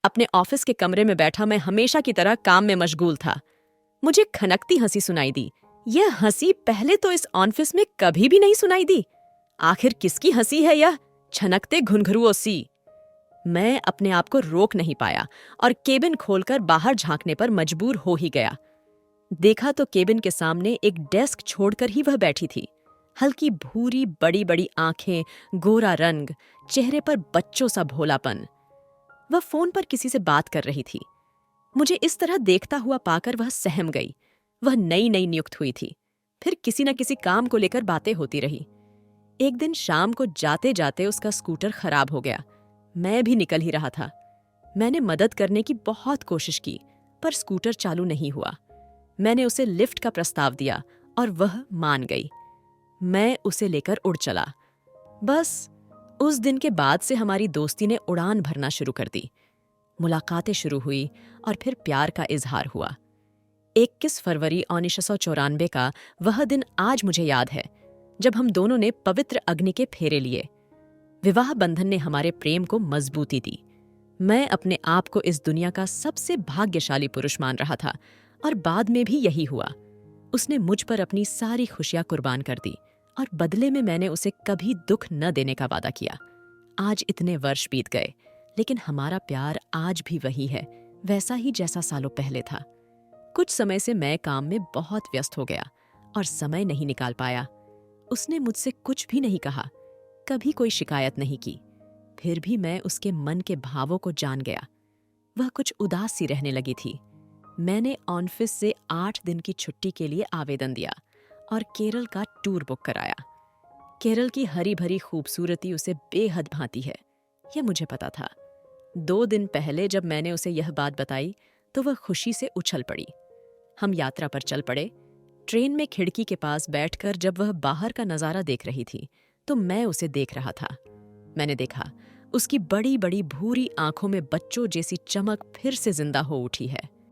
अपने ऑफिस के कमरे में बैठा मैं हमेशा की तरह काम में मशगूल था। मुझे खनकती हंसी सुनाई दी। यह हंसी पहले तो इस ऑफिस में कभी भी नहीं सुनाई दी। आखिर किसकी हंसी है यह छनकते घुंघरुओं सी? मैं अपने आप को रोक नहीं पाया और केबिन खोलकर बाहर झांकने पर मजबूर हो ही गया। देखा तो केबिन के सामने एक डेस्क छोड़कर ही वह बैठी थी। हल्की भूरी बड़ी बड़ी आंखें, गोरा रंग, चेहरे पर बच्चों सा भोलापन। वह फोन पर किसी से बात कर रही थी। मुझे इस तरह देखता हुआ पाकर वह सहम गई। वह नई नई नियुक्त हुई थी। फिर किसी न किसी काम को लेकर बातें होती रही। एक दिन शाम को जाते जाते उसका स्कूटर खराब हो गया। मैं भी निकल ही रहा था। मैंने मदद करने की बहुत कोशिश की, पर स्कूटर चालू नहीं हुआ। मैंने उसे लिफ्ट का प्रस्ताव दिया और वह मान गई। मैं उसे लेकर उड़ चला। बस उस दिन के बाद से हमारी दोस्ती ने उड़ान भरना शुरू कर दी। मुलाकातें शुरू हुई और फिर प्यार का इजहार हुआ। 21 फरवरी 1994 का वह दिन आज मुझे याद है, जब हम दोनों ने पवित्र अग्नि के फेरे लिए। विवाह बंधन ने हमारे प्रेम को मजबूती दी। मैं अपने आप को इस दुनिया का सबसे भाग्यशाली पुरुष मान रहा था और बाद में भी यही हुआ। उसने मुझ पर अपनी सारी खुशियां कुर्बान कर दी और बदले में मैंने उसे कभी दुख न देने का वादा किया। आज इतने वर्ष बीत गए, लेकिन हमारा प्यार आज भी वही है, वैसा ही जैसा सालों पहले था। कुछ समय से मैं काम में बहुत व्यस्त हो गया और समय नहीं निकाल पाया। उसने मुझसे कुछ भी नहीं कहा, कभी कोई शिकायत नहीं की। फिर भी मैं उसके मन के भावों को जान गया। वह कुछ उदास सी रहने लगी थी। मैंने ऑफिस से 8 दिन की छुट्टी के लिए आवेदन दिया और केरल का टूर बुक कराया। केरल की हरी भरी खूबसूरती उसे बेहद भाती है, यह मुझे पता था। 2 दिन पहले जब मैंने उसे यह बात बताई तो वह खुशी से उछल पड़ी। हम यात्रा पर चल पड़े। ट्रेन में खिड़की के पास बैठकर जब वह बाहर का नजारा देख रही थी तो मैं उसे देख रहा था। मैंने देखा उसकी बड़ी बड़ी भूरी आंखों में बच्चों जैसी चमक फिर से जिंदा हो उठी है।